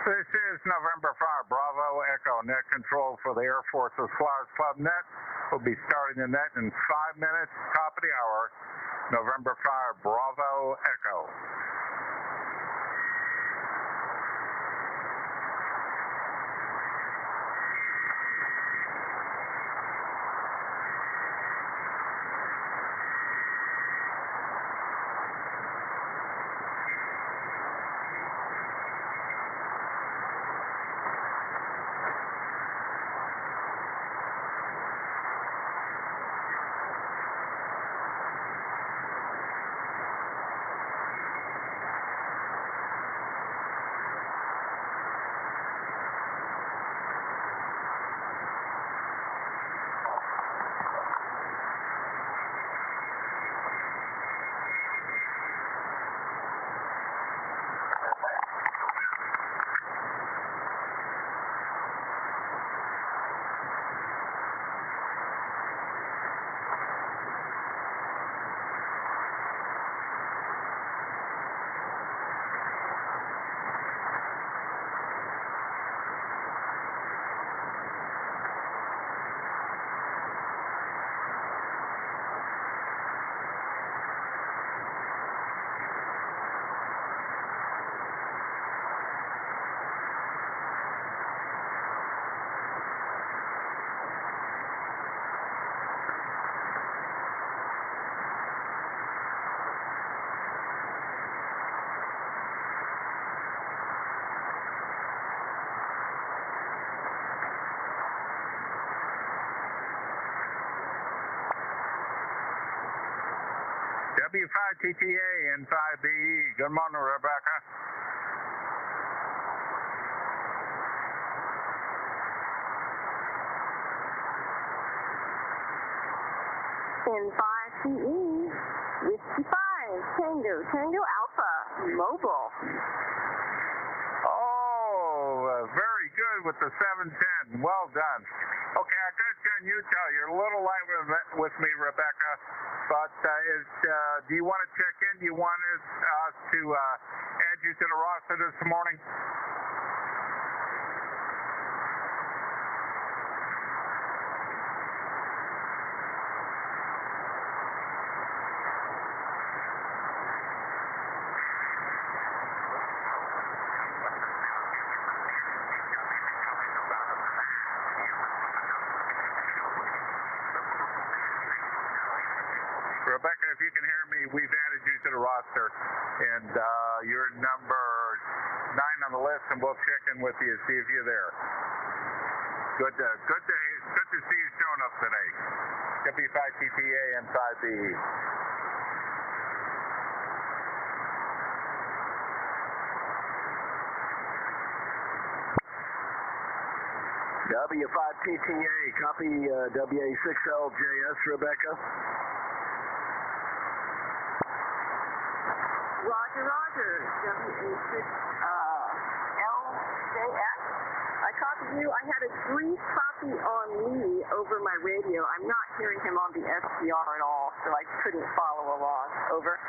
This is November 5 Bravo Echo net control for the Air Force's Flyers Club net. We'll be starting the net in 5 minutes, top of the hour. November 5 Bravo Echo. W5TTA, N5BE. Good morning, Rebecca. N5BE, Whiskey 5, Tango Alpha, mobile. Oh, very good with the 710. Well done. Okay, I got you in Utah. You're a little light with me, Rebecca. But do you want to check in? Do you want us to add you to the roster this morning? Rebecca, if you can hear me, we've added you to the roster, and you're number 9 on the list, and we'll check in with you and see if you're there. Good to see you showing up today. W5TTA N5BE. W5TTA, copy WA6LJS, Rebecca. Roger, WA6LJS. I copied you. I had a brief copy on me over my radio. I'm not hearing him on the SPR at all, so I couldn't follow along. Over.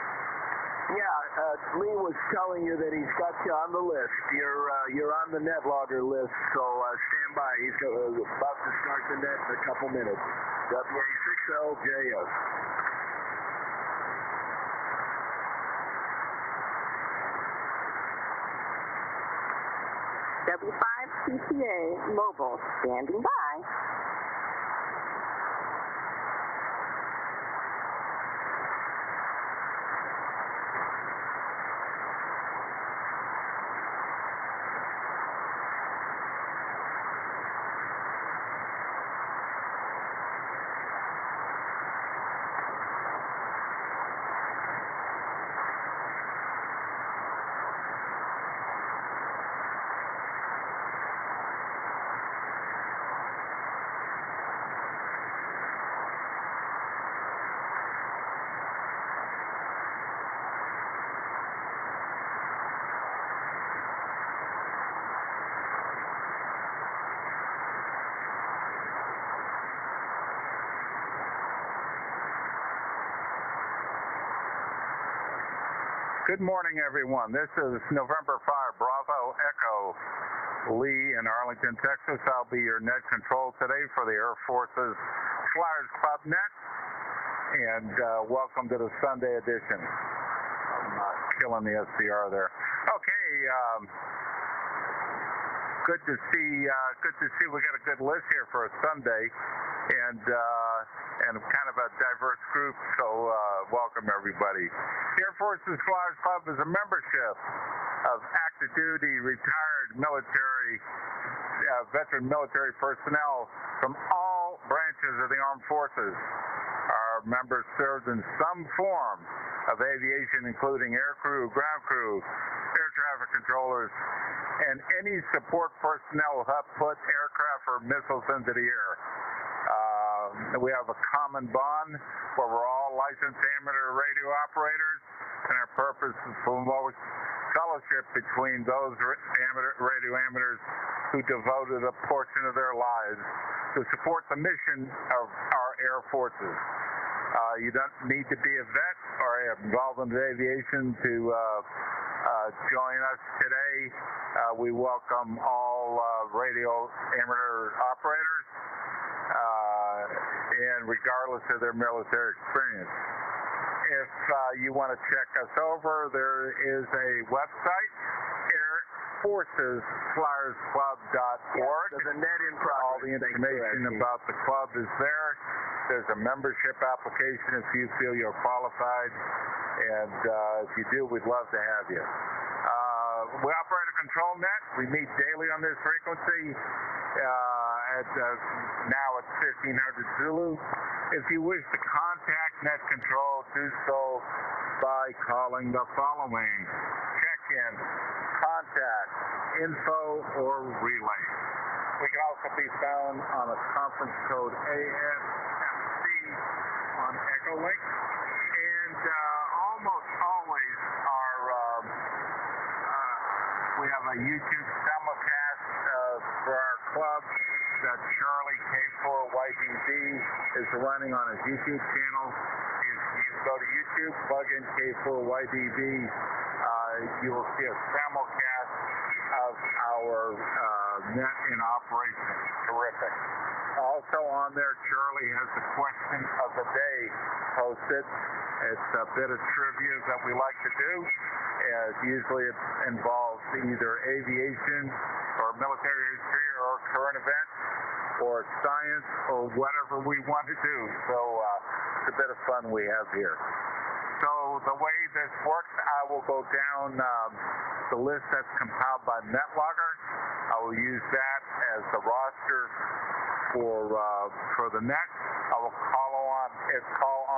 Yeah, Lee was telling you that he's got you on the list. You're on the net logger list, so stand by. He's about to start the net in a couple minutes. WA6LJS. W5TTA mobile standing by. Good morning, everyone. This is November 5 Bravo Echo Lee in Arlington, Texas. I'll be your net control today for the Air Force's Flyers Club Net. And welcome to the Sunday edition. I'm killing the SDR there. Okay, good to see. We got a good list here for a Sunday, and kind of a diverse group. So welcome everybody. The Air Force's Flyers Club is a membership of active duty, retired military, veteran military personnel from all branches of the armed forces. Our members served in some form of aviation, including air crew, ground crew, air traffic controllers, and any support personnel who have put aircraft or missiles into the air. We have a common bond where we're all licensed amateur radio operators, and our purpose is to promote fellowship between those radio amateurs who devoted a portion of their lives to support the mission of our air forces. You don't need to be a vet or involved in aviation to join us today. We welcome all radio amateur operators, and regardless of their military experience. If you want to check us over, there is a website, airforcesflyersclub.org. There's a net in progress. All the information about the club is there. There's a membership application if you feel you're qualified, and if you do, we'd love to have you. We operate a control net. We meet daily on this frequency. Now it's 1500 Zulu. If you wish to contact net control, do so by calling the following: check-in, contact, info, or relay. We can also be found on a conference code ASFC on Echolink, and almost always we have a YouTube simulcast for our club that Charlie K4YDB is running on his YouTube channel. If you go to YouTube, plug in K4YDB, you will see a simulcast of our net in operation. Terrific. Also on there, Charlie has the question of the day posted. It's a bit of trivia that we like to do. Usually it involves either aviation or military history or current events or science or whatever we want to do. So it's a bit of fun we have here. So the way this works, I will go down the list that's compiled by NetLogger. I will use that as the roster for the net. I will call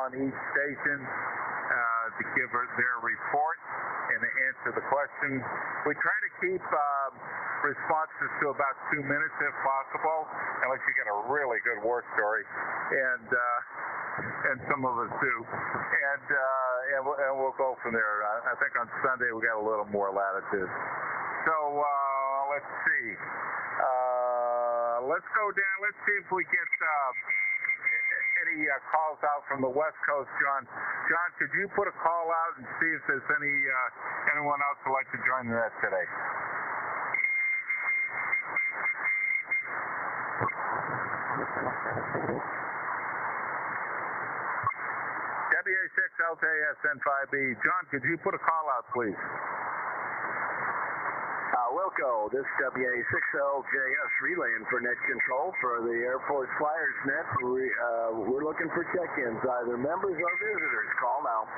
on each station to give their report and to answer the question. We try to keep responses to about 2 minutes if possible, unless you get a really good war story, and some of us do, and we'll go from there. I think on Sunday we got a little more latitude. So let's see. Let's go down. Let's see if we get any calls out from the West Coast, John. John, could you put a call out and see if there's anyone else who'd like to join the net today? WA6LJS N5BE. John, could you put a call out, please? Wilco, this WA6LJS relaying for net control for the Air Force Flyers Net. We're looking for check-ins, either members or visitors. Call now.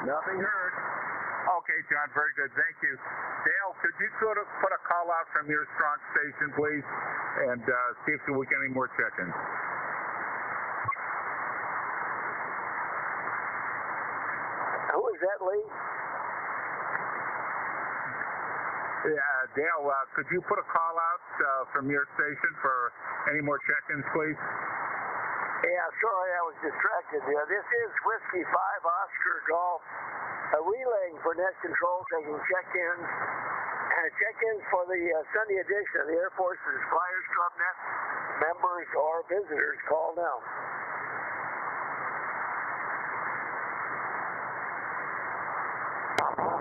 Nothing heard. Okay, John, very good. Thank you. Dale, could you sort of put a call out from your strong station, please, and see if we get any more check-ins? Who is that, Lee? Yeah, Dale, could you put a call out from your station for any more check-ins, please? Yeah, sorry, I was distracted. This is Whiskey 5 Oscar Golf, relaying for net control, taking check-ins. Check-ins for the Sunday edition of the Air Force's Flyers Club Net. Members or visitors, call now.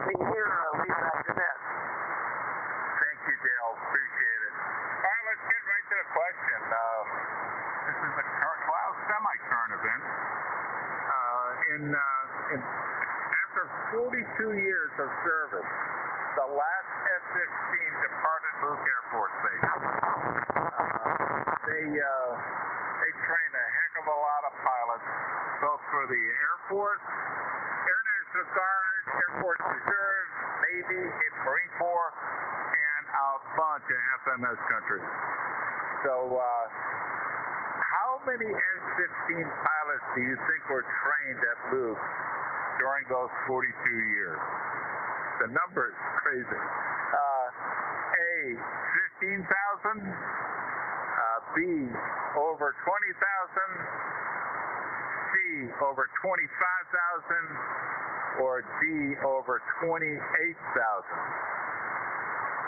evening here, Leons Net. Thank you, Dale. Appreciate it. All right, let's get right to the question. This is a semi-current event. After 42 years of service, the last F-16 departed Luke Air Force Base. They trained a heck of a lot of pilots, both for the Air Force, Air National Guard, Air Force Reserve, Navy, Marine Corps, and a bunch of FMS countries. So, how many F-16 pilots do you think were trained at Luke during those 42 years? The number is crazy. A, 15,000. B, over 20,000. C, over 25,000. Or D, over 28,000.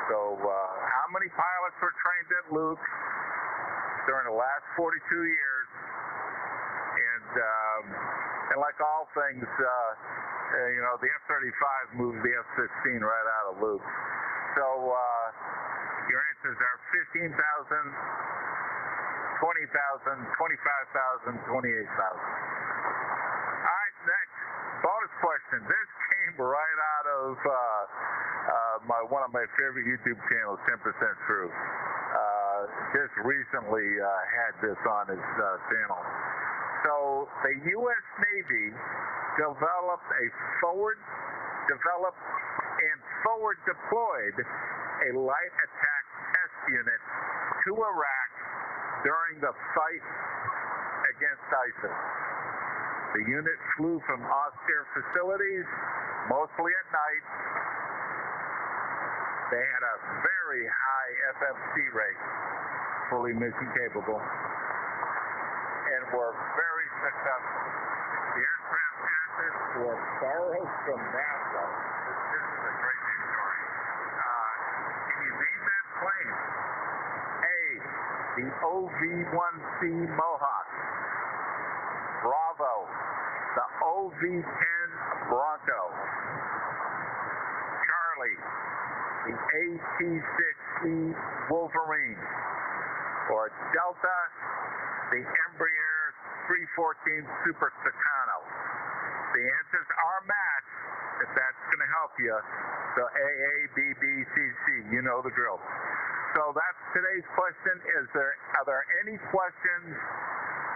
So, how many pilots were trained at Luke during the last 42 years? And like all things, the F-35 moved the F-16 right out of Luke. So your answers are 15,000, 20,000, 25,000, 28,000. All right, next bonus question. This came right out of one of my favorite YouTube channels, 10% True. Just recently had this on his channel. So the U.S. Navy developed deployed a light attack test unit to Iraq during the fight against ISIS. The unit flew from austere facilities, mostly at night. They had a very high FMC rate, fully mission capable, and were very successful. The aircraft assets were borrowed from NASA. This is a great news story. Can you name that plane? A, the OV-1C Mohawk. Bravo, the OV-10 Bronco. Charlie, the AT-6E Wolverine. Or Delta, the Embraer 314 Super Tucano. The answers are matched, if that's going to help you. So A, B, B, C, C, you know the drill. So that's today's question. Are there any questions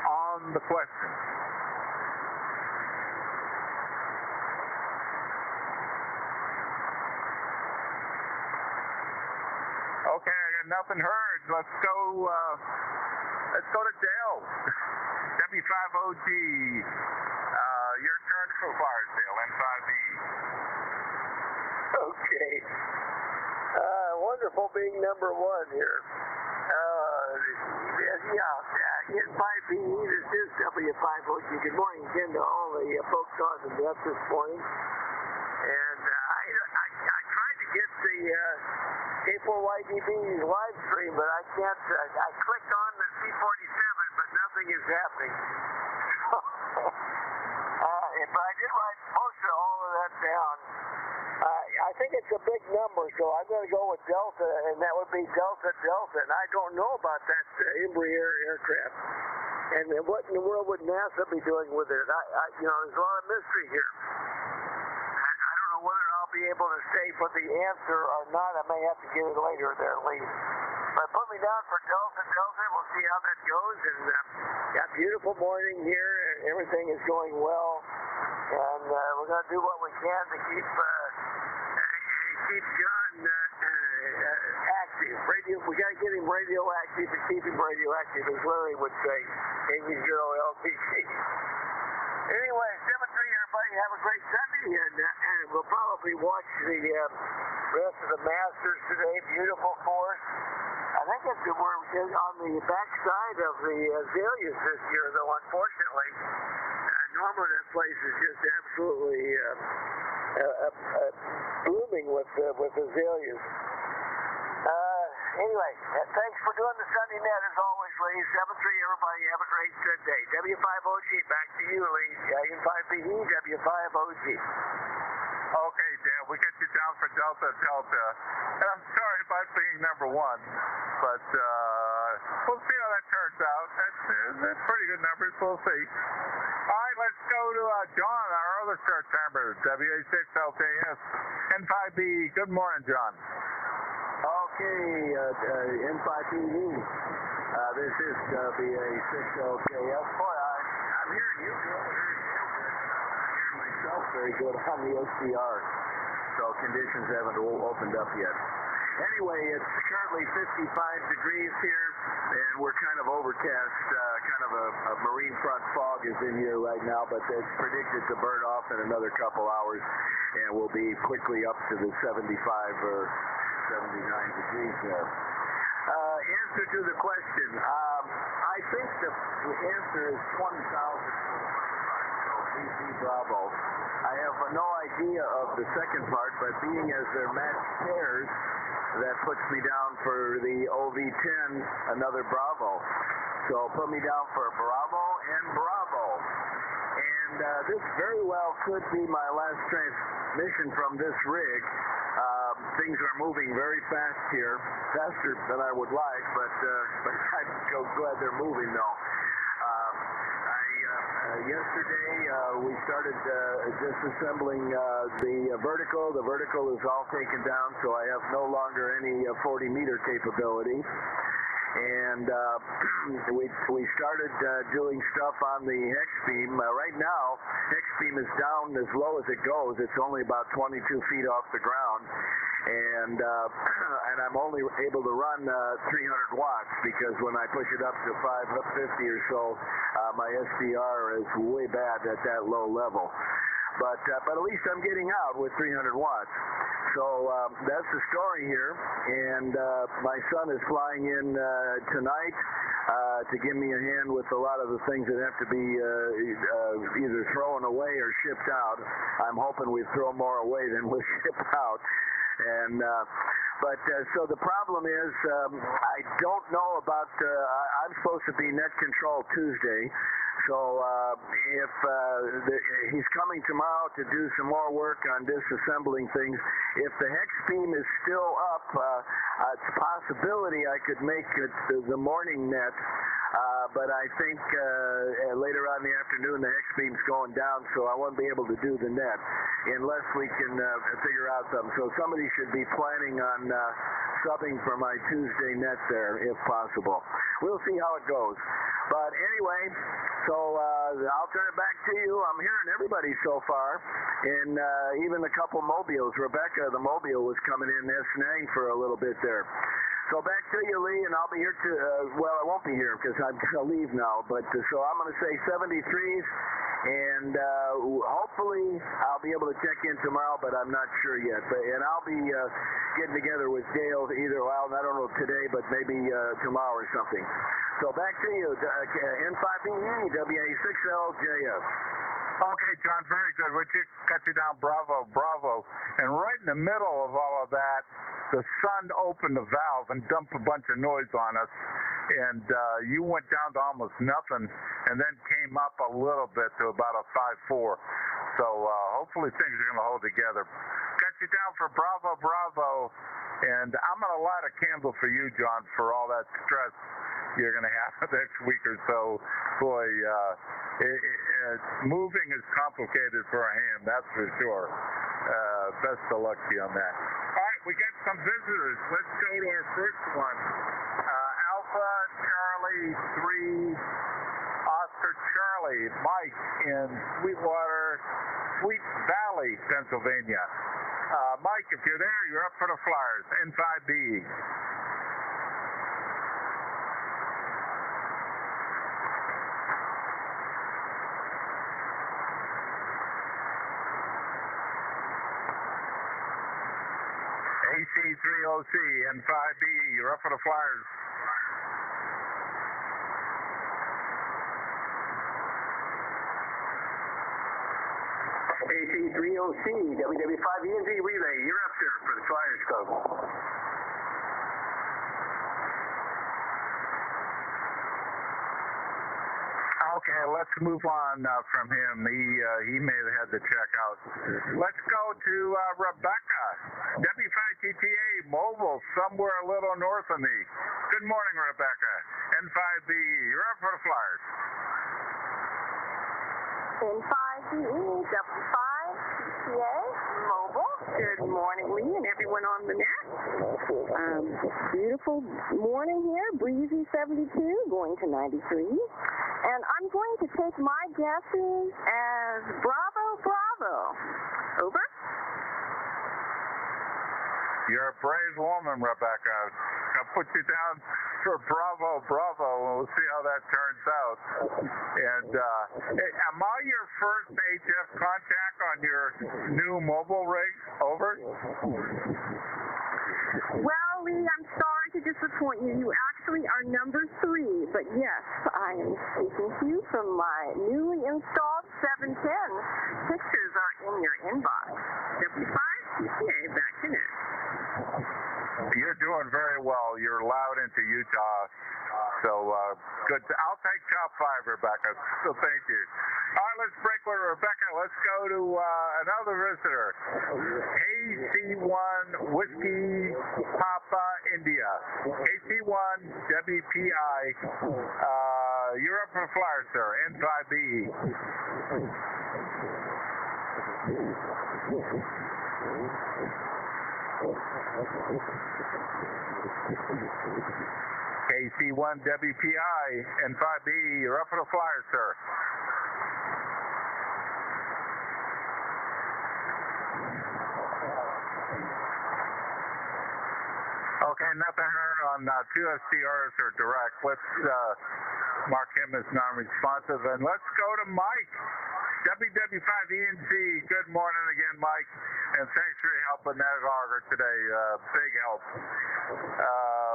on the question? Okay, I got nothing heard. Let's go to Dale. W5OG. Your turn so far, Dale. N5BE. Okay. Wonderful being number one here. N5BE, this is W5OG. Good morning again to all the folks on the net this morning. And I tried to get the K4YDB live stream, but I can't. I clicked on the C47, but nothing is happening. But I did write most of all of that down. I think it's a big number, so I'm going to go with Delta, and that would be Delta, and I don't know about that Embraer aircraft. And what in the world would NASA be doing with it? There's a lot of mystery here. I don't know whether I'll be able to say for the answer or not. I may have to get it later there, Lee. But put me down for Delta. We'll see how that goes. And beautiful morning here. Everything is going well. And we're going to do what we can to keep John active. We got to get him radioactive and keep him radioactive, as Larry would say. KV0LTC. Anyway, 7-3, everybody have a great Sunday, and we'll probably watch the rest of the Masters today. Beautiful course. I think we're on the backside of the Azaleas this year, though, unfortunately. Normally that place is just absolutely blooming with azaleas. Anyway, thanks for doing the Sunday Net as always, Lee. 7-3, everybody have a great day. W5OG, back to you, Lee. N5BE, W5OG. Okay, Dan, we got you down for Delta Delta. And I'm sorry about being number one, but we'll see how that turns out. That's pretty good numbers. We'll see. All right, let's go to John, our other start timer, WA6LJS, N5BE. Good morning, John. Okay, N5BE. This is WA6LJS. Boy, I'm hearing you good. Myself very good on the SDR, so conditions haven't opened up yet. Anyway, it's currently 55 degrees here, and we're kind of overcast. Kind of a marine front fog is in here right now, but it's predicted to burn off in another couple hours, and we'll be quickly up to the 75 or 79 degrees there. Answer to the question, I think the answer is 20,000. Bravo. I have no idea of the second part, but being as they're matched pairs, that puts me down for the OV10, another Bravo. So put me down for Bravo and Bravo. And this very well could be my last transmission from this rig. Things are moving very fast here, faster than I would like, but I'm so glad they're moving though. Yesterday, we started disassembling the vertical. The vertical is all taken down, so I have no longer any 40-meter capability. And we started doing stuff on the hex beam. Right now, hex beam is down as low as it goes. It's only about 22 feet off the ground. And I'm only able to run 300 watts because when I push it up to 550 or so, my SDR is way bad at that low level. But at least I'm getting out with 300 watts. So that's the story here. And my son is flying in tonight to give me a hand with a lot of the things that have to be either thrown away or shipped out. I'm hoping we throw more away than we'll ship out. And so the problem is I don't know about I'm supposed to be net control Tuesday, so if he's coming tomorrow to do some more work on disassembling things. If the hex beam is still up, it's a possibility I could make it the morning net. But I think later on in the afternoon the hex beam's going down, so I won't be able to do the net unless we can figure out something. So somebody should be planning on subbing for my Tuesday net there if possible. We'll see how it goes. But anyway, so I'll turn it back to you. I'm hearing everybody so far, and even a couple mobiles. Rebecca, the mobile, was coming in snagging for a little bit there. So back to you, Lee, and I'll be here to, well, I won't be here because I'm going to leave now, but so I'm going to say 73s, and hopefully I'll be able to check in tomorrow, but I'm not sure yet. And I'll be getting together with Dale either, well, I don't know today, but maybe tomorrow or something. So back to you, N5BE, WA6LJS. Okay, John, very good. We got you down, bravo, bravo. And right in the middle of all of that, the sun opened the valve and dumped a bunch of noise on us. And you went down to almost nothing and then came up a little bit to about a 5.4. So hopefully things are going to hold together. Got you down for bravo, bravo. And I'm going to light a candle for you, John, for all that stress you're going to have the next week or so. Boy, moving is complicated for a ham, that's for sure. Best of luck to you on that. All right, we got some visitors. Let's go to our first one. Alpha Charlie 3 Oscar Charlie, Mike in Sweetwater, Sweet Valley, Pennsylvania. Mike, if you're there, you're up for the Flyers, N5BE. AC3OC, N5BE, you're up for the Flyers. AC3OC, WW5ENZ relay, you're up, sir, for the Flyers Club. Okay, let's move on from him. He may have had to check out. Let's go to Rebecca, W5TTA Mobile, somewhere a little north of me. Good morning, Rebecca. N5BE, you're up for the Flyers. N5BE, W5TTA Mobile. Good morning, Lee, and everyone on the net. Beautiful morning here, breezy 72, going to 93. And I'm going to take my guesses as Bravo, Bravo. Over? You're a brave woman, Rebecca. I'll put you down for Bravo, Bravo, and we'll see how that turns out. And am I your first HF contact on your new mobile rig? Over? Well, Lee, I'm sorry to disappoint you. You actually are number 3, but yes, I am speaking to you from my newly installed 710. Pictures are in your inbox. W5TTA, back to net. You're doing very well. You're loud into Utah. So good. I'll take top 5, Rebecca. So thank you. All right, let's break with Rebecca. Let's go to another visitor. KC1 Whiskey Papa India. KC1 WPI. You're up for the Flyers, sir. N5BE. KC1 WPI, N5BE, you're up for the Flyers, sir. Okay, nothing heard on 2 SDRs or direct. Let's mark him as non-responsive, and let's go to Mike. WW5ENC, good morning again, Mike, and thanks for your help in that auger today. Big help.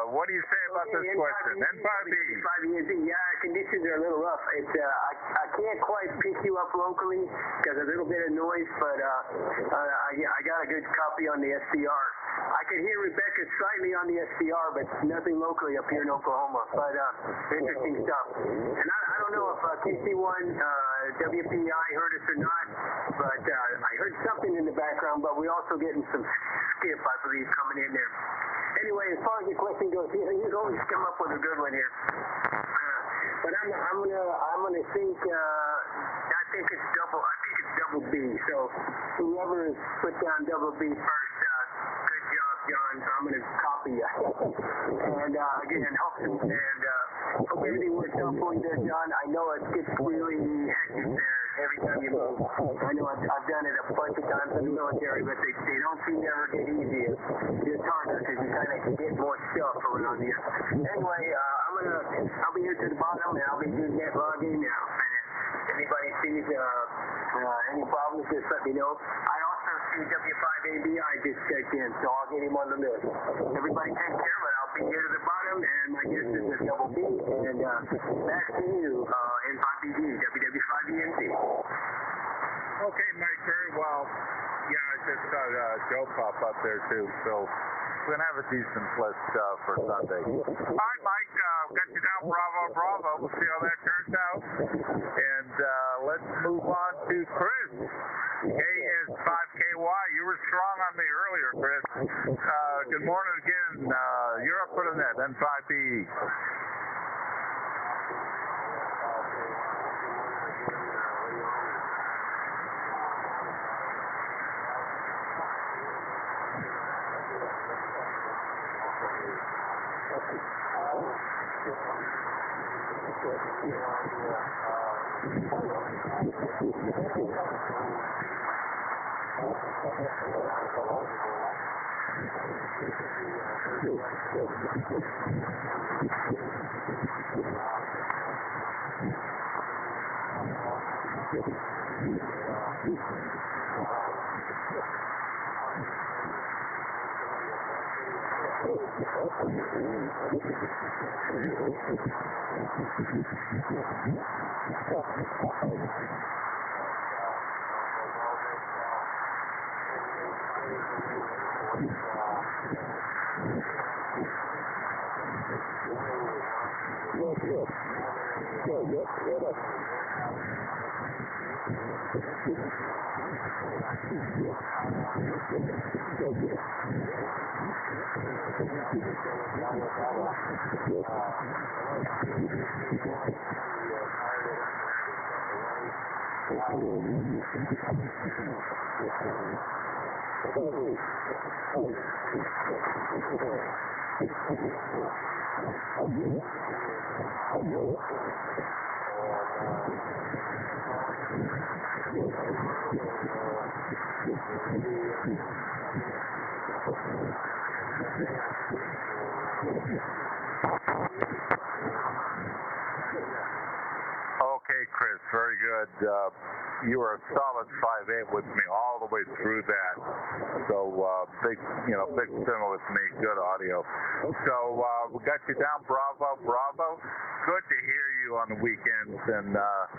What do you say about this question? N5BE. Yeah, conditions are a little rough. It's I can't quite pick you up locally because a little bit of noise, but I got a good copy on the SDR. I could hear Rebecca slightly on the SDR, but nothing locally up here in Oklahoma. But interesting stuff. And I don't know if KC1 WPI heard us or not, but I heard something in the background, but we're also getting some skip, I believe, coming in there. Anyway, as far as the question goes, he's always come up with a good one here. But I'm gonna think I think it's double B. So whoever has put down double B first, good job, John. I'm gonna copy you. And again, hope everything works out for you there, John. I know it gets really hectic there every time you move. I know I've done it a bunch of times in the military, but they don't seem to ever get easy. It's harder because you kind of get more stuff around you. Anyway, I'll be here to the bottom, and I'll be doing net logging now. And if anybody sees any problems, just let me know. I also see W5ABI just checked in, so I'll get him on the list. Everybody take care, but I'll be here to the bottom, and my guest is a double B. And back to you, N5BE, WW5ENC. Okay, Mike, very well. Yeah, I just saw Joe pop up there, too, so we're going to have a decent list for Sunday. All right, Mike, got you down. Bravo, Bravo. We'll see how that turns out. And let's move on to Chris. K is 5KY. You were strong on me earlier, Chris. Good morning again. You're up for the net, N5BE. Okay, Chris, very good. You were a solid 5'8" with me all the way through that. So big signal with me, good audio. So we got you down, bravo. Good to hear you on the weekends, and I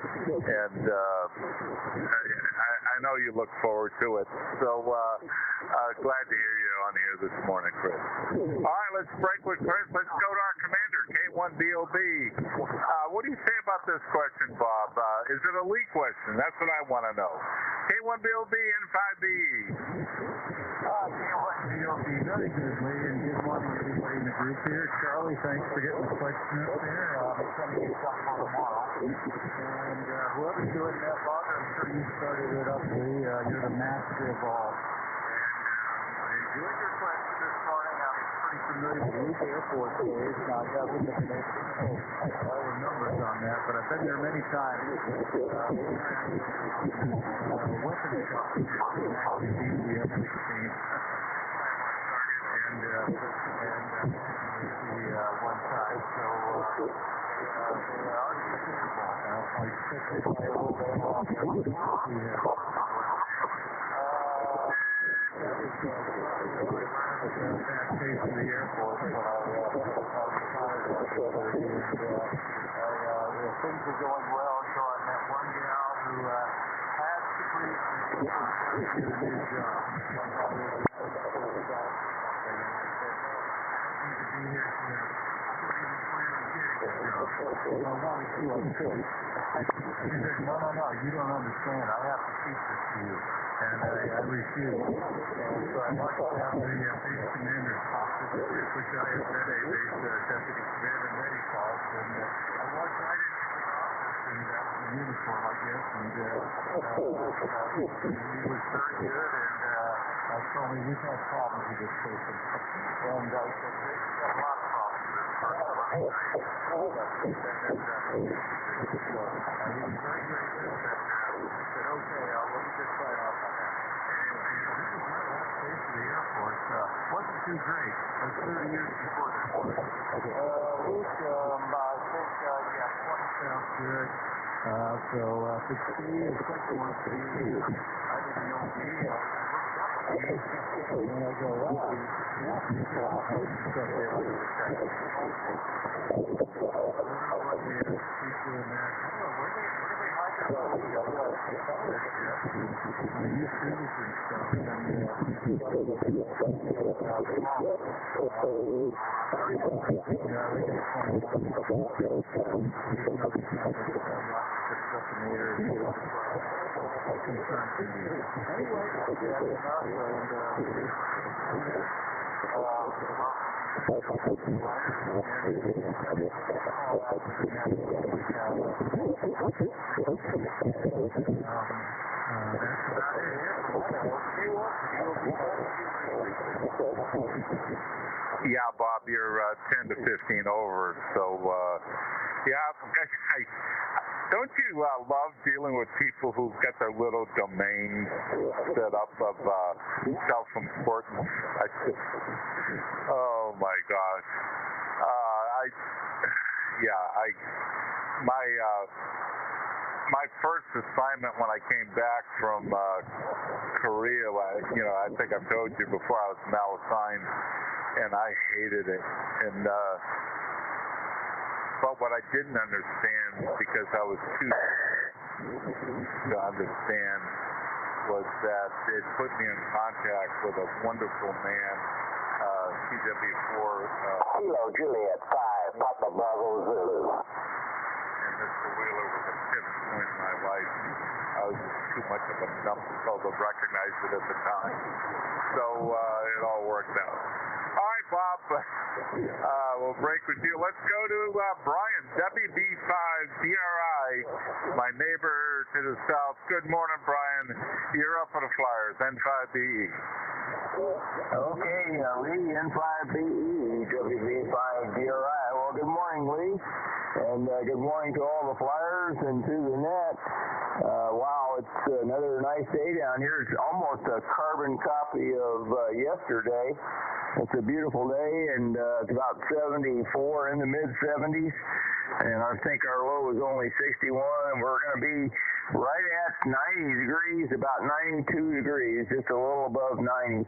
know you look forward to it. So glad to hear you on here this morning, Chris. All right, let's break with Chris. Let's go to our commander, K1BOB. What do you say about this question, Bob? Is it a leak question? That's what I want to know. K1BOB, N5BE. K1BOB, very good, Lee, and good morning, everybody in the group here. Charlie, thanks for getting the question up there. I'm trying to get something for tomorrow. And whoever's doing that, Bob, I'm sure you started it up, Lee. You're the master of all. I enjoyed your question this morning. I'm pretty familiar with Luke Air Force Base. Now, I wouldn't have been able to know all the numbers on that, but I've been there many times. Weapons shop here in the F-16. And one time, so they are considerable. I expect they play a little bit off. That case in the airport when I retired, and things were going well until I met one gal who had to preach and get a new job. She said, no, you don't understand. I have to teach this to you. And I refused. So I marched down the base commander's office, which I have been a base deputy commander many times, and I walked right into the office, and that was in uniform, I guess, and he was very good, and told me, we've had problems with this person. And I said, we've got a lot of problems with this person. And he was very gracious, and said, okay, let me just sign off on that. This was my last place to the Air Force. Wasn't too great. It was 30 years before this one. Luke, I think, 20 sounds good. So, if it's C, it's like one C. I didn't know B. I looked up B. And I go, wow. Yeah, Bob, you're 10 to 15 over. So, don't you love dealing with people who've got their little domains set up of self-importance? Oh my gosh. My first assignment when I came back from Korea, I think I've told you before, I was malassigned, and I hated it. And but what I didn't understand, because I was too to understand, was that it put me in contact with a wonderful man, TW4 Kilo Juliet 5, Papa Bravo Zulu. And Mr. Wheeler was a pivot point in my life. I was too much of a numbskull to recognize it at the time. So it all worked out. All right, Bob, we'll break with you. Let's go to Brian, WB5DRI, my neighbor to the south. Good morning, Brian. You're up for the Flyers, N5BE. Okay, Lee, N5BE, WB5DRI. Well, good morning, Lee. And good morning to all the Flyers and to the net. Wow, it's another nice day down here. It's almost a carbon copy of yesterday. It's a beautiful day, and it's about 74 in the mid-70s. And I think our low is only 61, and we're going to be right at 90 degrees, about 92 degrees, just a little above 90.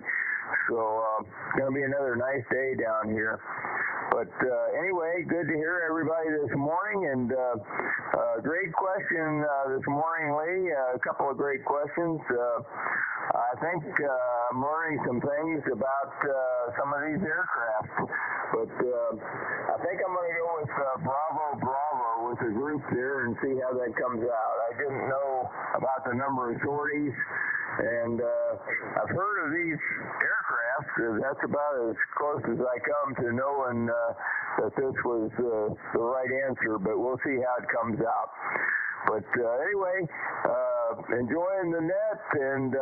So it's going to be another nice day down here. But anyway, good to hear everybody this morning, and great question this morning, Lee. A couple of great questions. I think I'm learning some things about some of these aircraft, but I think I'm going to go with Bravo with the group there and see how that comes out. I didn't know about the number of sorties, and I've heard of these aircraft. That's about as close as I come to knowing that this was the right answer, but we'll see how it comes out. But anyway, enjoying the net, and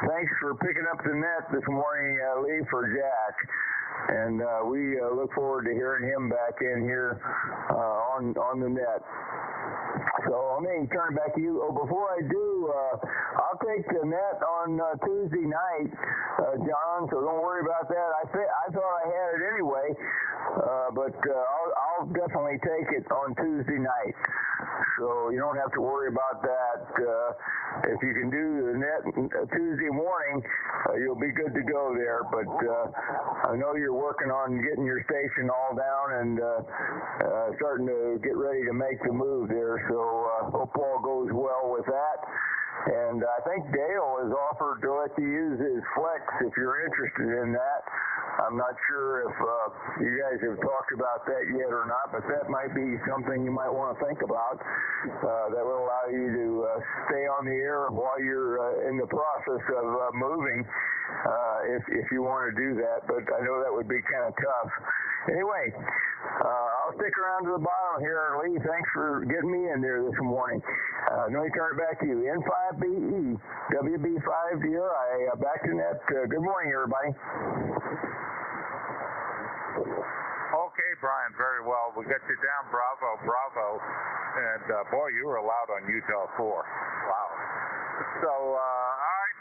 thanks for picking up the net this morning, Lee, for Jack. And we look forward to hearing him back in here on the net. So let me turn it back to you. Oh, before I do, I'll take the net on Tuesday night, John, so don't worry about that. I thought I had it anyway, but I'll definitely take it on Tuesday night. So you don't have to worry about that. If you can do the net Tuesday morning, you'll be good to go there. But I know you're working on getting your station all down and starting to get ready to make the move there. So hope all goes well with that. And I think Dale has offered to let you use his Flex if you're interested in that. I'm not sure if you guys have talked about that yet or not, but that might be something you might want to think about. That will allow you to stay on the air while you're in the process of moving, if you want to do that. But I know that would be kind of tough. Anyway, I'll stick around to the bottom here, Lee. Thanks for getting me in there this morning. Let me turn it back to you. N5BE, WB5DRI, back to net. Good morning, everybody. Okay, Brian, very well. We got you down, Bravo. And, boy, you were allowed on Utah 4. Wow. So, all right,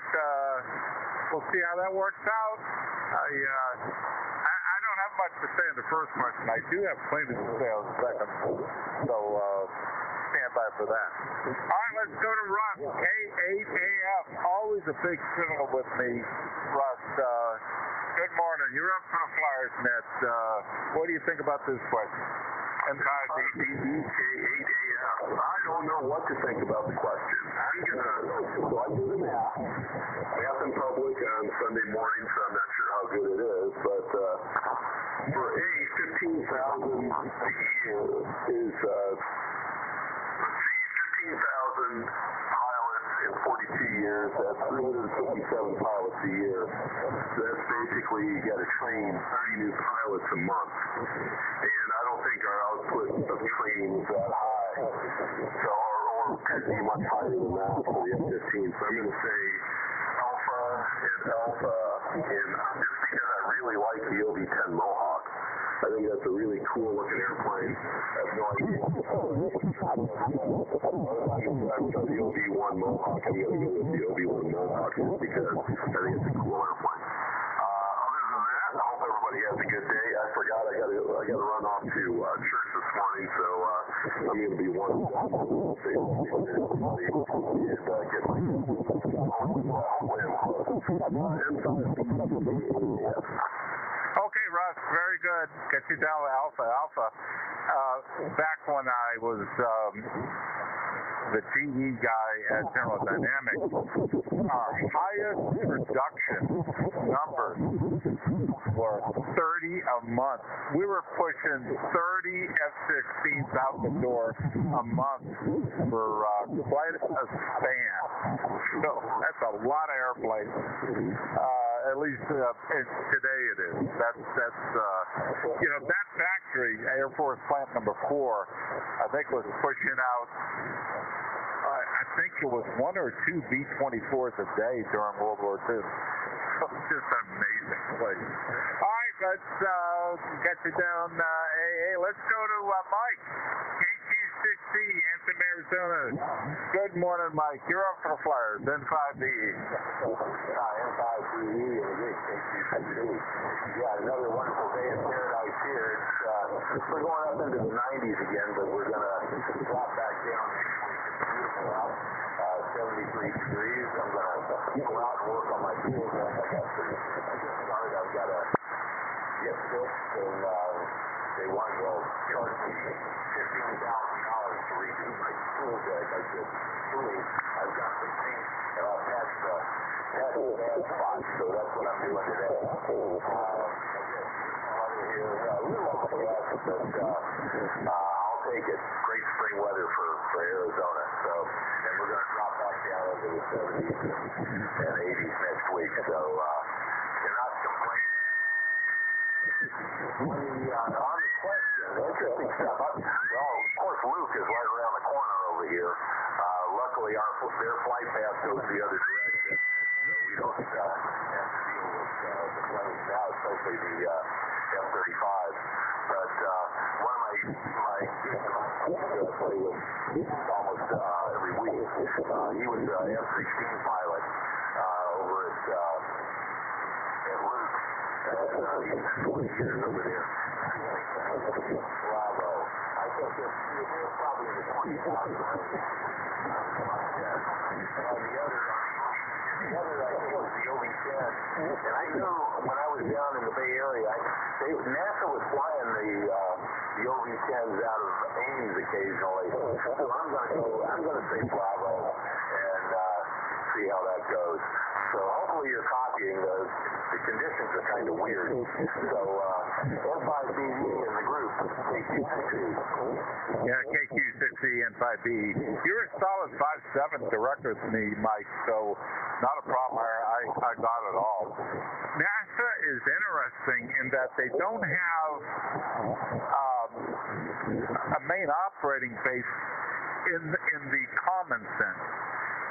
we'll see how that works out. I don't have much to say in the first question. I do have plenty to say on the second. So, stand by for that. All right, let's go to Russ, K8AF. Always a big signal with me, Russ. Good morning. You're up for the Flyers net. What do you think about this question? N5BE K8AF. I don't know what to think about the question. So I do the math. Math in public on Sunday morning, so I'm not sure how good it is, but for A, 15,000 a year is, let's see, 15,000 pilots in 42 years, that's 357 pilots a year. So that's basically, you got to train 30 new pilots a month. And I don't think our output of training is that high. So, or could be much higher than that for the F-15. So I'm going to say Alpha, and just because I really like the OB-10 Mohawk. I think that's a really cool looking airplane. I have no idea. The OB-1 Mohawk, I'm going to go with the OB-1 Mohawk just because I think it's a cool airplane. Other than that, I hope everybody has a good day. I forgot I got to run off to church this morning, so I'm going to be one and get my Okay, Russ, very good. Get you down to Alpha. Back when I was the GE guy at General Dynamics, our highest production numbers were 30 a month. We were pushing 30 F-16s out the door a month for quite a span. So that's a lot of airplanes. At least today it is. That's that factory, Air Force Plant Number 4, I think was pushing out. I think it was 1 or 2 B-24s a day during World War II. So it's just an amazing place. All right, let's get you down. Let's go to Mike, KQ6C, Anthem, Arizona. Good morning, Mike. You're up for the Flyers, N5BE. N5BE and again, KQ6C. Yeah, another wonderful day in paradise here. We're going up into the 90s again, but we're going to drop back down. Beautiful out, 73 degrees. I'm going to go out and work on my tools. I've got to get fixed, and they want to charge me $15,000 to redo my tool deck. I said, really, I've got some paint past the bad spot, so that's what I'm doing today. I'll take it. Great spring weather for Arizona. So, and we're going to drop back down into the 70s and 80s next week. So, cannot complain. On the question, interesting stuff. Well, of course, Luke is right around the corner over here. Luckily, their flight path goes the other direction, so we don't have to deal with the planes now, especially the F-35. But one of my play with almost every week. He was an F-16 pilot over at Luke. He's 20 years over there. Bravo. I think they're probably in the 20,000 range. The other, I think, was the OV-10. And I knew when I was down in the Bay Area, NASA was flying the OV-10s out of Ames occasionally. So I'm going to say Bravo and see how that goes. So hopefully you're copying those. The conditions are kind of weird. So N5BE in the group, KQ6C. Yeah, KQ6C, N5BE. You're a solid 5'7" direct with me, Mike, so not a problem. I got it all. NASA is interesting in that they don't have a main operating base in the common sense.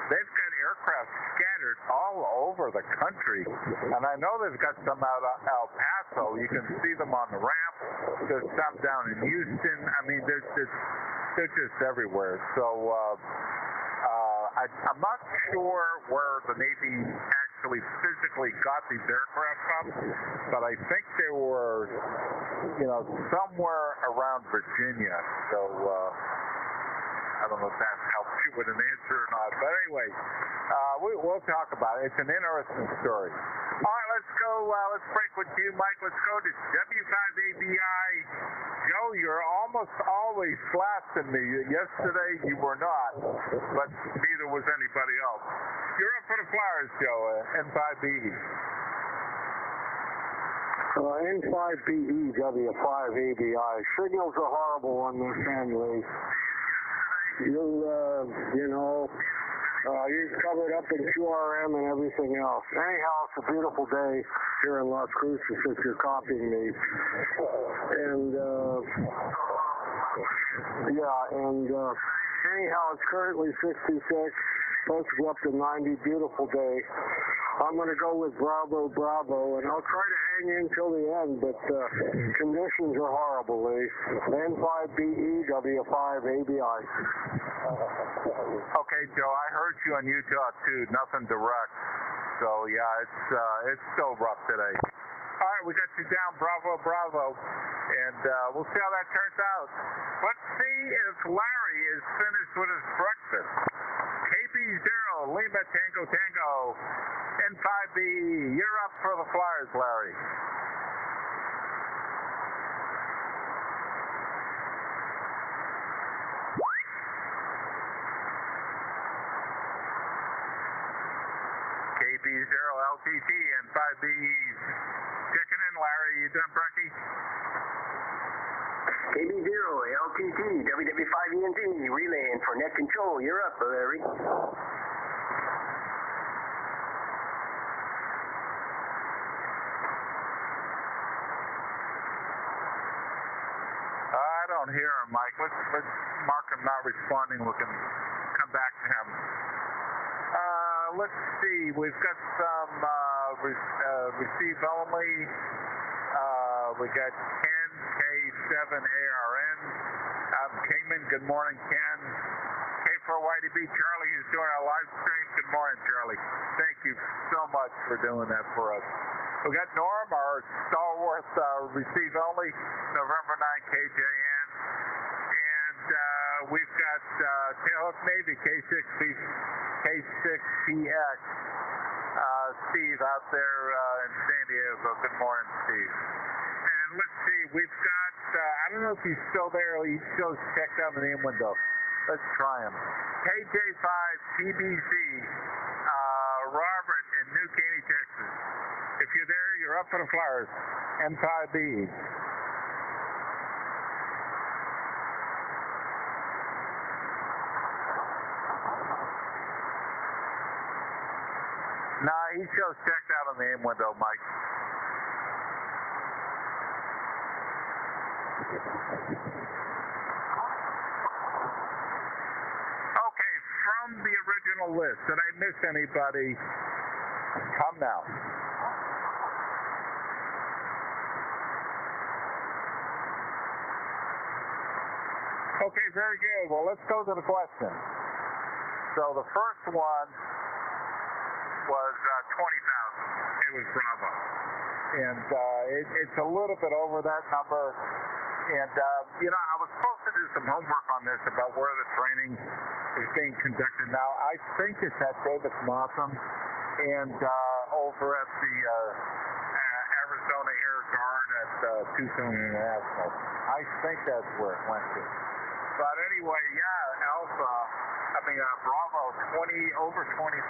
They've got aircraft scattered all over the country, and I know they've got some out of El Paso. You can see them on the ramp. There's some down in Houston. I mean, they're just everywhere. So I'm not sure where the Navy actually physically got these aircraft from, but I think they were, somewhere around Virginia. So I don't know if that helps you with an answer or not. But anyway, we'll talk about it. It's an interesting story. All right, let's go. Let's break with you, Mike. Let's go to W5ABI. Joe, you're almost always blasting me. Yesterday, you were not, but neither was anybody else. You're up for the Flyers, Joe, N5BE. N5BE, W5ABI. Signals are horrible on this end, Lee. You're covered up in QRM and everything else. Anyhow, it's a beautiful day here in Las Cruces if you're copying me. And, anyhow, it's currently 66, supposed to go up to 90, beautiful day. I'm going to go with Bravo, and I'll try to hang in till the end, but conditions are horrible, Lee. N5BE, W5ABI. Okay, Joe, I heard you on Utah, too. Nothing direct. So, yeah, it's still rough today. All right, we got you down, Bravo, and we'll see how that turns out. Let's see if Larry is finished with his breakfast. KB0, Lima Tango Tango, N5BE. You're up for the Flyers, Larry. KB0LTT N5BE. Checking in, Larry. You done, Bronchi? KB0LTT WW5ENT relaying for net control. You're up, Larry. I don't hear him, Mike. Let's mark him not responding. We can come back to him. Let's see. We've got some receive only. We got Ken K7ARN out in Kingman. Good morning, Ken. K4YDB Charlie is doing our live stream. Good morning, Charlie. Thank you so much for doing that for us. We got Norm, our stalwart receive only, November 9 KJN. And we've got Tailhook Navy K6PX. Steve out there in San Diego. Good morning, Steve. And let's see, we've got, I don't know if he's still there. He still checked out in the in window. Let's try him. KJ5TBC, Robert in New Caney, Texas. If you're there, you're up for the Flyers. N5BE. Nah, he shows checked out on the aim window, Mike. Okay, from the original list, did I miss anybody? Come now. Okay, very good. Well, let's go to the question. So the first one was 20,000. It was Bravo. And it's a little bit over that number. And, I was supposed to do some homework on this about where the training is being conducted now. I think it's at Davis Mossam and over at the Arizona Air Guard at Tucson International. I think that's where it went to. But anyway, Bravo, over 20,000.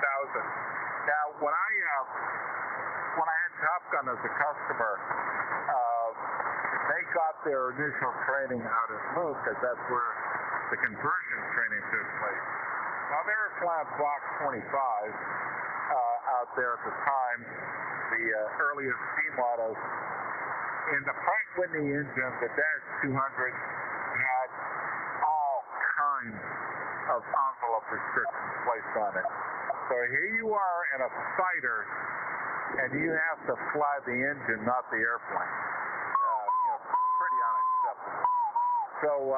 Now, when I had Top Gun as a customer, they got their initial training out at Moose because that's where the conversion training took place. Now, they were flying Block 25 out there at the time, the earliest steam autos. And the Pratt Whitney engine, the Dash 200, had all kinds of envelope restrictions placed on it. So here you are in a fighter, and you have to fly the engine, not the airplane. Pretty unacceptable. So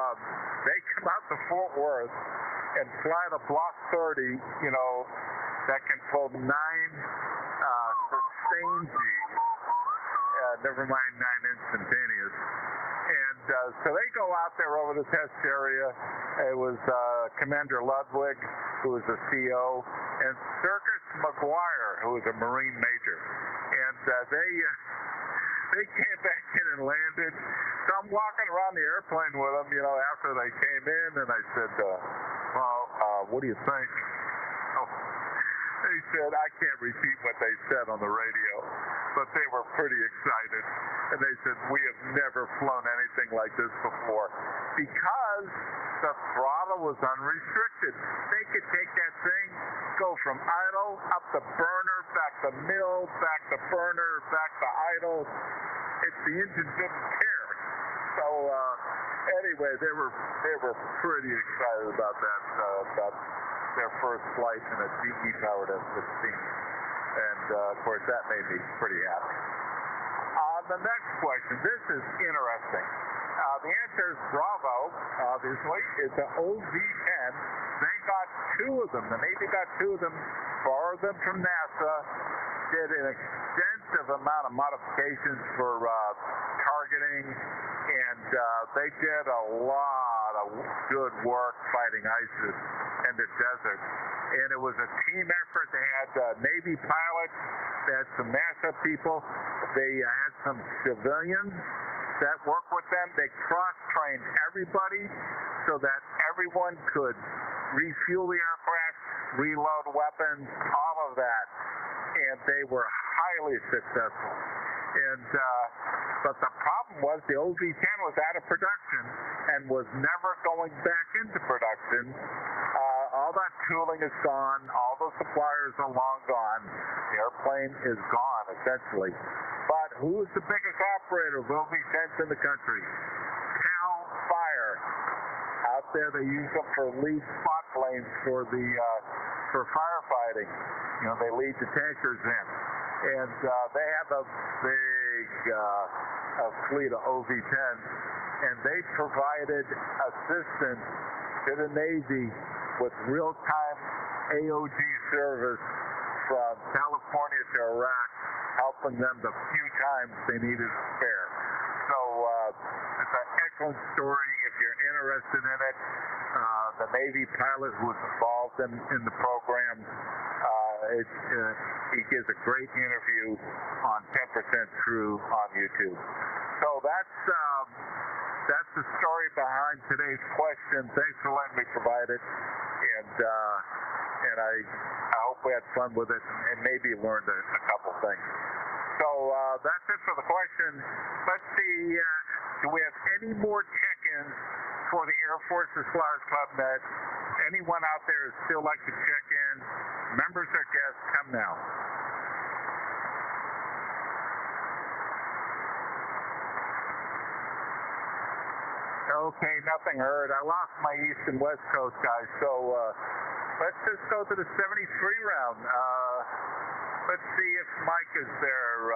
they come out to Fort Worth and fly the Block 30, that can pull 9 sustained Gs. Never mind 9 instantaneous. And so they go out there over the test area. It was Commander Ludwig, who was the CO, and Circus McGuire, who was a Marine Major. And they came back in and landed. So I'm walking around the airplane with them, after they came in, and I said, what do you think? Oh, they said, I can't repeat what they said on the radio, but they were pretty excited. And they said, we have never flown anything like this before because the throttle was unrestricted. They could take that thing, go from idle up to burner, back to mill, back to burner, back to idle. The engine didn't care. So anyway, they were pretty excited about that, about their first flight in a GE-powered F-16. And, of course, that made me pretty happy. The next question, this is interesting. The answer is Bravo, obviously. It's an OV-10. They got 2 of them. The Navy got 2 of them, borrowed them from NASA, did an extensive amount of modifications for targeting, and they did a lot of good work fighting ISIS in the desert. And it was a team effort. They had Navy pilots, they had some NASA people, they had some civilians that worked with them. They cross-trained everybody so that everyone could refuel the aircraft, reload weapons, all of that. and they were highly successful. And but the problem was the OV10 was out of production and was never going back into production. All that tooling is gone. All those suppliers are long gone. The airplane is gone, essentially. But who's the biggest operator of OV10s in the country? Cal Fire. Out there, they use them for lead spot planes for firefighting. You know, they lead the tankers in. And they have a big fleet of OV10s, and they provided assistance to the Navy with real-time AOG service from California to Iraq, helping them the few times they needed a spare. So it's an excellent story if you're interested in it. The Navy pilot who was involved in the program, he gives a great interview on 10% True on YouTube. So that's the story behind today's question. Thanks for letting me provide it, and I hope we had fun with it and maybe learned a couple things. So that's it for the question. Let's see, do we have any more check-ins for the Air Force's Flyers Club Net? Anyone out there who still like to check in? Members or guests, come now. Okay, nothing heard. I lost my East and West Coast guys, so let's just go to the 73 round. Let's see if Mike is there.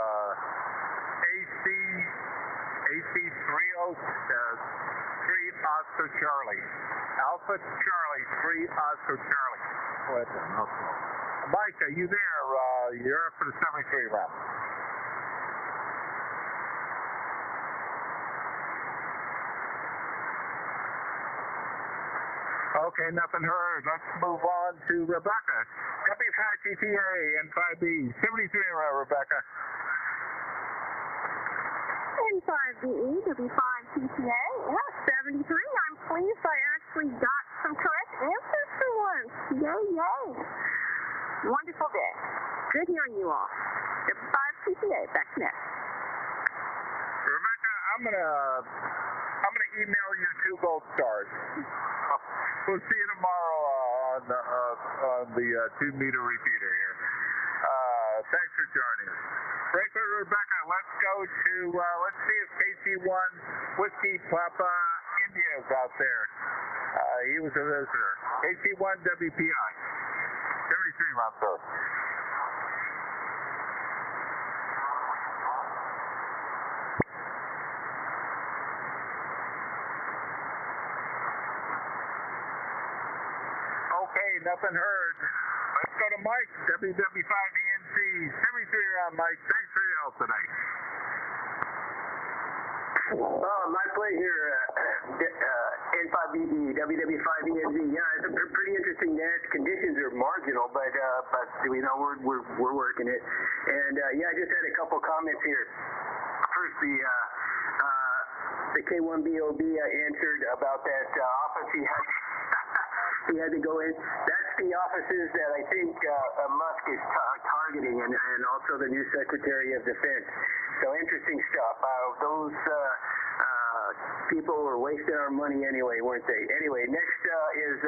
AC 303 Oscar Charlie. Alpha Charlie 3 Oscar Charlie. What the hell? Mike, are you there? You're up for the 73 round. Okay, nothing heard. Let's move on to Rebecca. W5TTA, N5BE. 73 round, Rebecca. N5BE, W5TTA, yeah, 73. I'm pleased I actually got some correct answers for once. Yay, yay. Wonderful day. Good hearing you all. W5TTA, back next. Rebecca, I'm gonna email you 2 gold stars. We'll see you tomorrow on the 2-meter repeater here. Thanks for joining us. Breaker Rebecca, let's go to, let's see if KC1 Whiskey Papa India is out there. He was a visitor. KC1 WPI. 73 round, sir. Okay, nothing heard. Let's go to Mike, WW5ENC, 73 round, Mike. Thanks for your help tonight. My play here, N5BE, WW5ENZ. Yeah, it's a pretty interesting net. Conditions are marginal, but you know we're working it. And yeah, I just had a couple comments here. First, the K1BOB answered about that office he had to go in. That's the offices that I think Musk is targeting, and also the new Secretary of Defense. So interesting stuff. Those people were wasting our money anyway, weren't they? Anyway, next is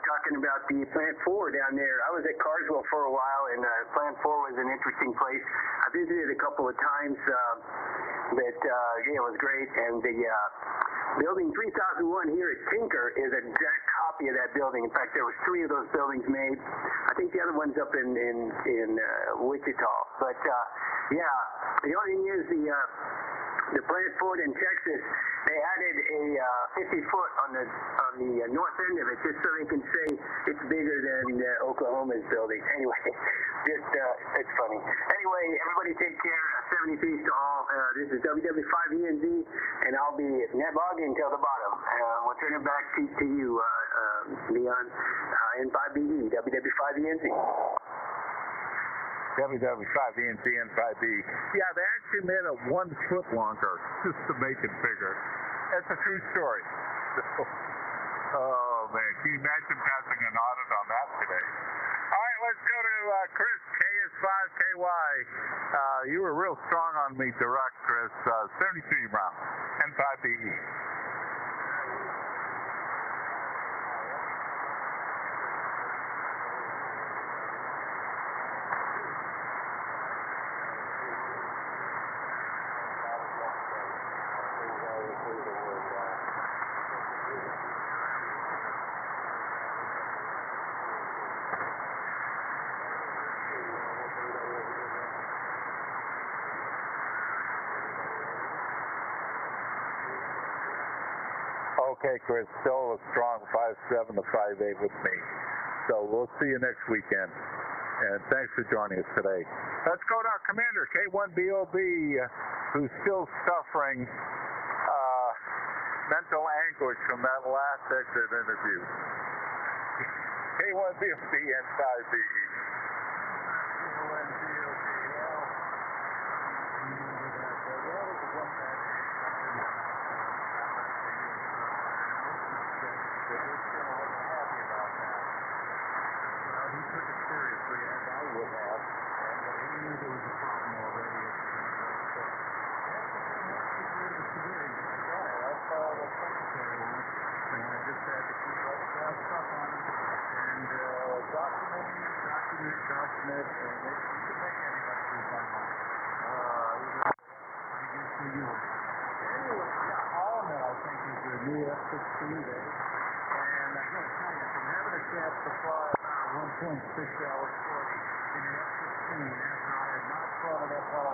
talking about the Plant 4 down there. I was at Carswell for a while, and Plant 4 was an interesting place. I visited a couple of times. It was great, and the building 3001 here at Tinker is an exact copy of that building. In fact, there was 3 of those buildings made. I think the other one's up in Wichita. But yeah, the only thing is the Plant 4 in Texas, they added a 50-foot on the north end of it, just so they can say it's bigger than Oklahoma's building. Anyway, just it's funny. Anyway, everybody take care. 70 peace to all. This is WW5ENZ, and I'll be netlogging till the bottom. We'll turn it back to you, Leon. N5BE, WW5ENZ. WW5ENC, N5BE. Yeah, they actually made it 1 foot longer just to make it bigger. That's a true story. Oh, man. Can you imagine passing an audit on that today? All right, let's go to Chris, KS 5KY. You were real strong on me direct, Chris. 73 round. N5BE. Okay, Chris, still a strong 5'7" to 5'8" with me. So we'll see you next weekend. And thanks for joining us today. Let's go to our commander, K1BOB, who's still suffering mental anguish from that last exit interview. K1BOB N5BE. New F-16 day, and I'm going to tell you, from having a chance to fly about 1.6 hours flight in an F-16 after I had not flown an F-11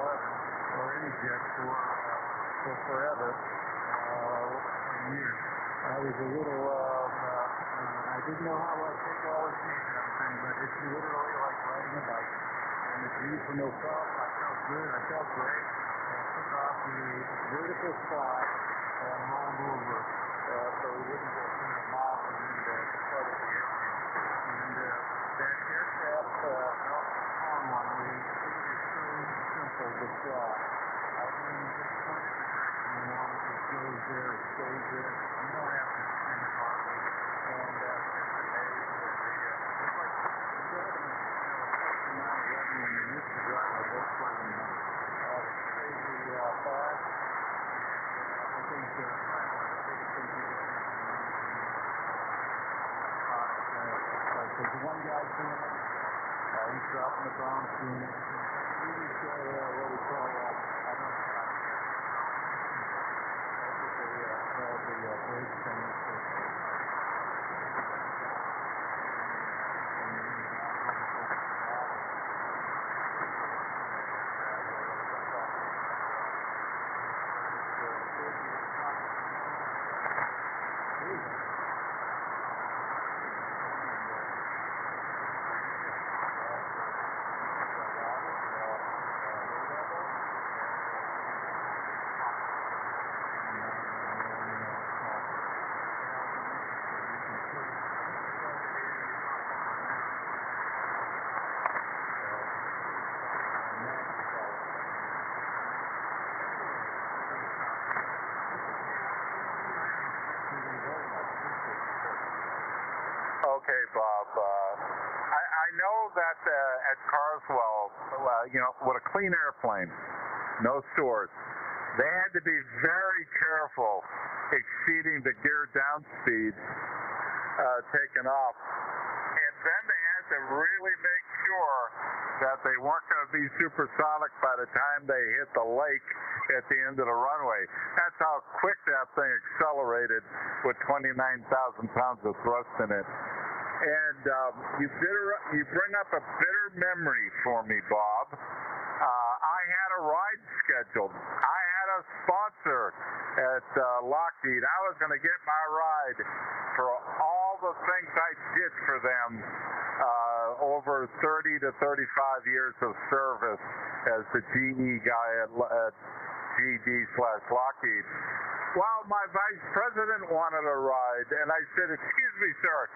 or any jet for forever, years, I was a little, I didn't know how I'd take all this heat and everything, but it's literally like riding a bike. And the G's were no problem. I felt good. I felt great. And I took off the vertical spot and rolled over. So we wouldn't go 100 miles from the start of the area. And that aircraft, on one way, it is so simple to fly. I mean, just point the direction you want, it goes there, it stays there. You don't have to spin it hardly. And just amazing with it's like driving, especially 9/11 when you used to drive a Volkswagen. It's crazy fast. I think there's one guy doing it. He's dropping the bombs, doing it. Really what we call, I don't know, the bridge thing. Okay, Bob. I know that at Carswell, with a clean airplane, no stores, they had to be very careful exceeding the gear down speed taken off. And then they had to really make sure that they weren't going to be supersonic by the time they hit the lake at the end of the runway. That's how quick that thing accelerated with 29,000 pounds of thrust in it. And you bring up a bitter memory for me, Bob. I had a ride scheduled. I had a sponsor at Lockheed. I was going to get my ride for all the things I did for them over 30 to 35 years of service as the GE guy at GD/Lockheed. Well, my vice president wanted a ride, and I said, "Excuse me, sir,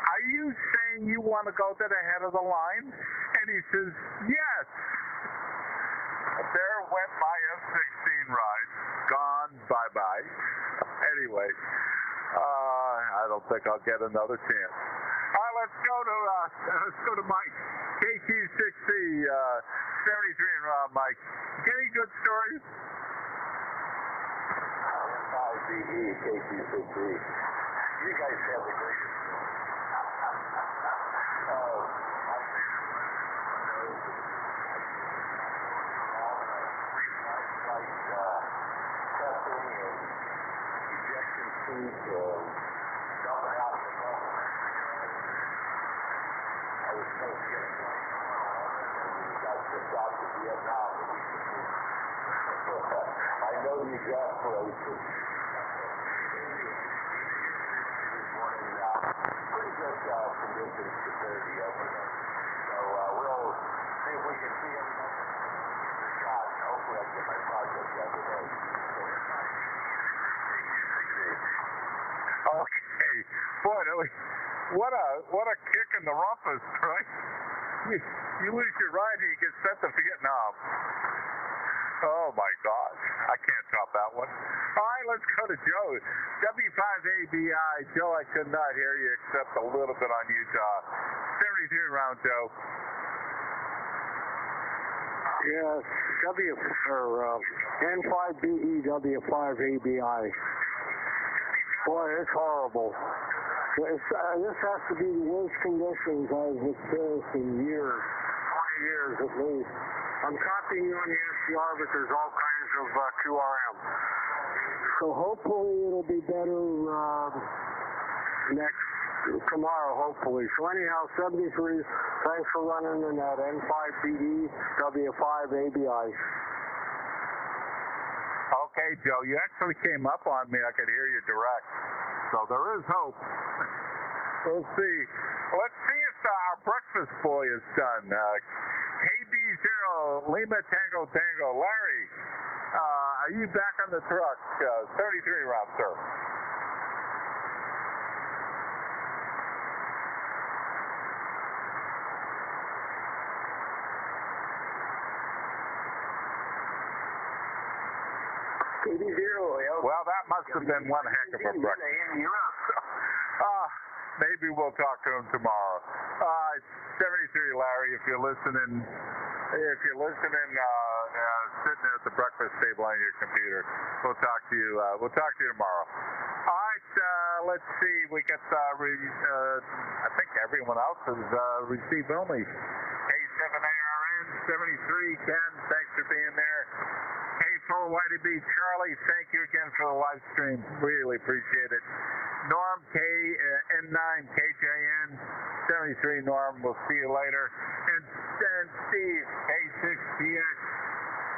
are you saying you want to go to the head of the line?" And he says, "Yes." There went my F-16 ride. Gone, bye-bye. Anyway, I don't think I'll get another chance. All right, let's go to Mike. KQ6C, 73 and Rob, Mike. Any good stories? N5BE, KQ6C. You guys have the greatest story. Testing and ejection seats and jumping out of the car. I was supposed to get a flight and got shipped out to Vietnam. I know the exact place. Pretty good conditions compared to yesterday. So we'll see if we can see everything. Shot. Hopefully I can get my project done today. Okay. Boy, what a kick in the rumpus, right? You lose your ride and you get sent to Vietnam. Oh my gosh, I can't top that one. All right, let's go to Joe. W5ABI. Joe, I could not hear you except a little bit on Utah. 73 round, Joe. Yes, N5BE W5ABI. Boy, it's horrible. This has to be the worst conditions I've experienced in years, 20 years at least. I'm copying you on the SDR, but there's all kinds of QRM. So hopefully it'll be better tomorrow, hopefully. So anyhow, 73, thanks for running in that N5BE W5ABI. Okay, Joe, you actually came up on me. I could hear you direct. So there is hope. We'll see. Let's see if our breakfast boy is done. KB0 Lima Tango Tango. Larry, are you back on the truck? 33 round, sir. Well, that must have been one heck of a breakfast. Maybe we'll talk to him tomorrow. 73, Larry, if you're listening, sitting at the breakfast table on your computer, we'll talk to you tomorrow. All right, let's see. We got, I think everyone else has received only. K7ARN, 73, Ken, thanks for being there. K4YDB, Charlie, thank you again for the live stream. Really appreciate it. Norm, N9KJN, 73, Norm, we'll see you later. And Steve, K6PX,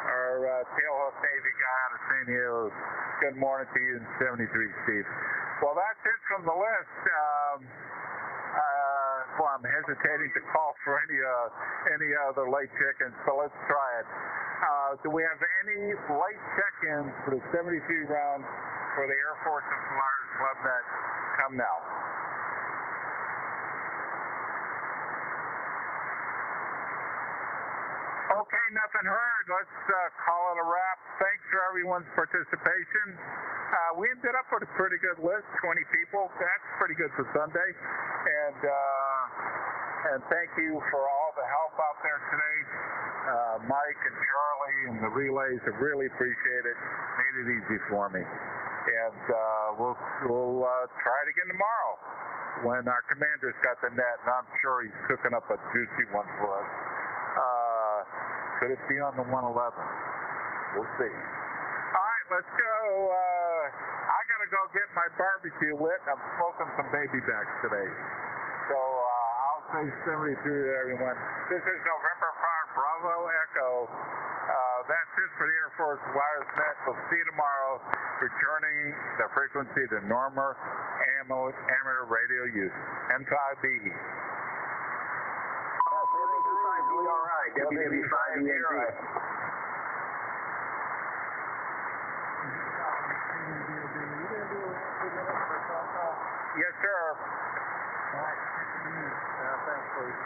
our tailhook Navy guy out of St. Hills. Good morning to you, 73, Steve. Well, that's it from the list. Well, I'm hesitating to call for any other late check-ins, so let's try it. Do we have any late check-ins for the 73 round for the Air Force and Flyers Club Net? Come now. Okay, nothing heard. Let's call it a wrap. Thanks for everyone's participation. We ended up with a pretty good list, 20 people. That's pretty good for Sunday. And thank you for all the help out there today. Mike and Charlie and the relays, I really appreciate it. Made it easy for me. And we'll try it again tomorrow when our commander's got the net, and I'm sure he's cooking up a juicy one for us. Could it be on the 111? We'll see. All right, let's go. I got to go get my barbecue lit. I'm smoking some baby backs today. So I'll say 73 to everyone. This is November 5, Bravo Echo. That's it for the Air Force Leons Net. We'll see you tomorrow, returning the frequency to normal amateur radio use. N5BE. All right, W5E. Yes, sir. Thanks, please.